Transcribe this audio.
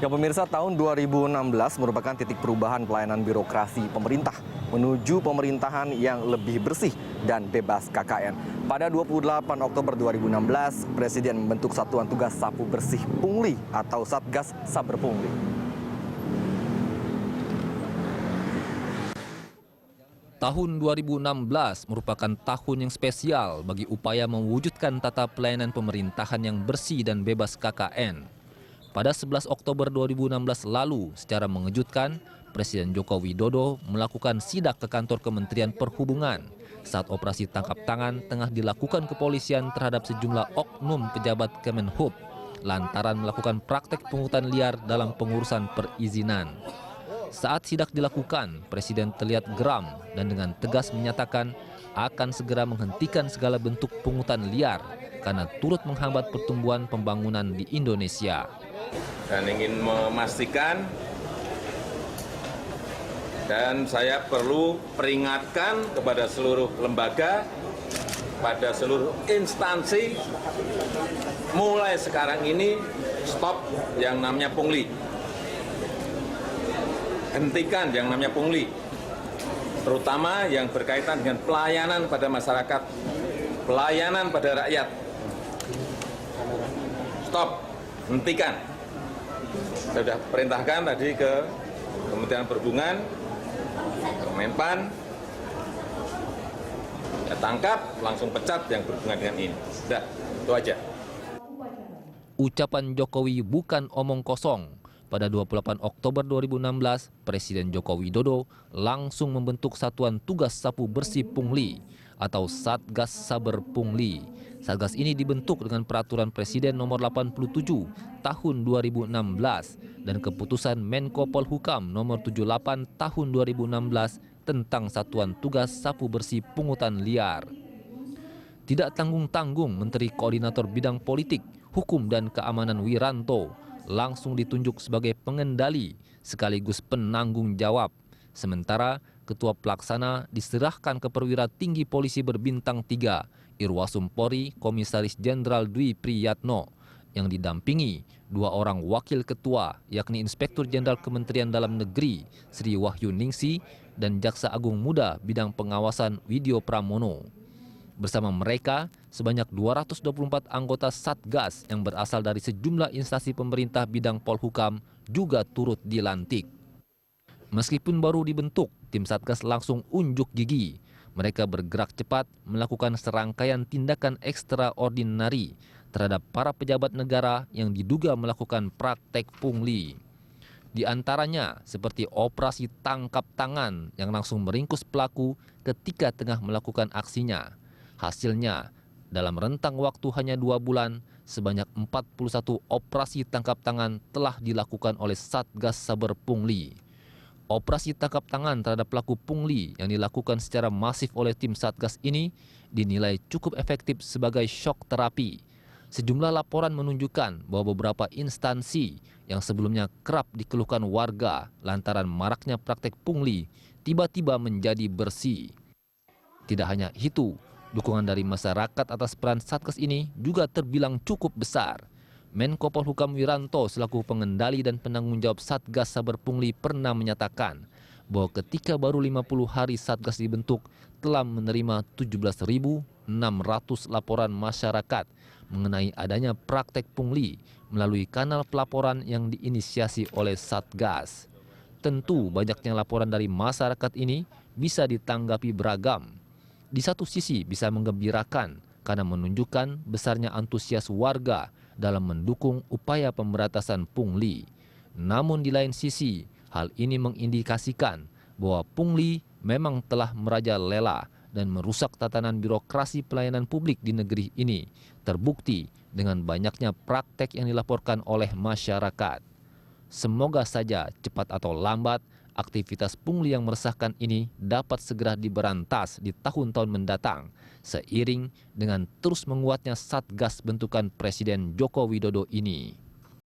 Ya pemirsa, tahun 2016 merupakan titik perubahan pelayanan birokrasi pemerintah menuju pemerintahan yang lebih bersih dan bebas KKN. Pada 28 Oktober 2016, Presiden membentuk Satuan Tugas Sapu Bersih Pungli atau Satgas Saber Pungli. Tahun 2016 merupakan tahun yang spesial bagi upaya mewujudkan tata pelayanan pemerintahan yang bersih dan bebas KKN. Pada 11 Oktober 2016 lalu, secara mengejutkan, Presiden Joko Widodo melakukan sidak ke kantor Kementerian Perhubungan saat operasi tangkap tangan tengah dilakukan kepolisian terhadap sejumlah oknum pejabat Kemenhub lantaran melakukan praktek pungutan liar dalam pengurusan perizinan. Saat sidak dilakukan, Presiden terlihat geram dan dengan tegas menyatakan akan segera menghentikan segala bentuk pungutan liar karena turut menghambat pertumbuhan pembangunan di Indonesia. Dan ingin memastikan dan saya perlu peringatkan kepada seluruh lembaga, pada seluruh instansi, mulai sekarang ini stop yang namanya pungli. Hentikan yang namanya pungli, terutama yang berkaitan dengan pelayanan pada masyarakat, pelayanan pada rakyat. Stop, hentikan. Saya sudah perintahkan tadi ke Kementerian Perhubungan, ke Menpan, ya tangkap, langsung pecat yang berhubungan dengan ini. Sudah, itu aja. Ucapan Jokowi bukan omong kosong. Pada 28 Oktober 2016, Presiden Joko Widodo langsung membentuk Satuan Tugas Sapu Bersih Pungli atau Satgas Saber Pungli. Satgas ini dibentuk dengan Peraturan Presiden Nomor 87 Tahun 2016 dan Keputusan Menko Polhukam Nomor 78 Tahun 2016 tentang Satuan Tugas Sapu Bersih Pungutan Liar. Tidak tanggung-tanggung, Menteri Koordinator Bidang Politik, Hukum dan Keamanan Wiranto langsung ditunjuk sebagai pengendali sekaligus penanggung jawab. Sementara Ketua Pelaksana diserahkan ke Perwira Tinggi Polisi Berbintang 3, Irwasum Polri Komisaris Jenderal Dwi Priyatno, yang didampingi dua orang wakil ketua, yakni Inspektur Jenderal Kementerian Dalam Negeri Sri Wahyu Ningsi dan Jaksa Agung Muda Bidang Pengawasan Widyo Pramono. Bersama mereka, sebanyak 224 anggota Satgas yang berasal dari sejumlah instansi pemerintah bidang Polhukam juga turut dilantik. Meskipun baru dibentuk, tim Satgas langsung unjuk gigi. Mereka bergerak cepat melakukan serangkaian tindakan ekstraordinari terhadap para pejabat negara yang diduga melakukan praktek pungli. Di antaranya seperti operasi tangkap tangan yang langsung meringkus pelaku ketika tengah melakukan aksinya. Hasilnya, dalam rentang waktu hanya 2 bulan, sebanyak 41 operasi tangkap tangan telah dilakukan oleh Satgas Saber Pungli. Operasi tangkap tangan terhadap pelaku pungli yang dilakukan secara masif oleh tim Satgas ini dinilai cukup efektif sebagai shock terapi. Sejumlah laporan menunjukkan bahwa beberapa instansi yang sebelumnya kerap dikeluhkan warga lantaran maraknya praktek pungli tiba-tiba menjadi bersih. Tidak hanya itu, dukungan dari masyarakat atas peran Satgas ini juga terbilang cukup besar. Menko Polhukam Wiranto selaku pengendali dan penanggung jawab Satgas Saber Pungli pernah menyatakan bahwa ketika baru 50 hari Satgas dibentuk telah menerima 17.600 laporan masyarakat mengenai adanya praktek pungli melalui kanal pelaporan yang diinisiasi oleh Satgas. Tentu banyaknya laporan dari masyarakat ini bisa ditanggapi beragam. Di satu sisi bisa menggembirakan karena menunjukkan besarnya antusias warga dalam mendukung upaya pemberantasan pungli. Namun di lain sisi, hal ini mengindikasikan bahwa pungli memang telah merajalela dan merusak tatanan birokrasi pelayanan publik di negeri ini, terbukti dengan banyaknya praktek yang dilaporkan oleh masyarakat. Semoga saja cepat atau lambat aktivitas pungli yang meresahkan ini dapat segera diberantas di tahun-tahun mendatang, seiring dengan terus menguatnya Satgas bentukan Presiden Joko Widodo ini.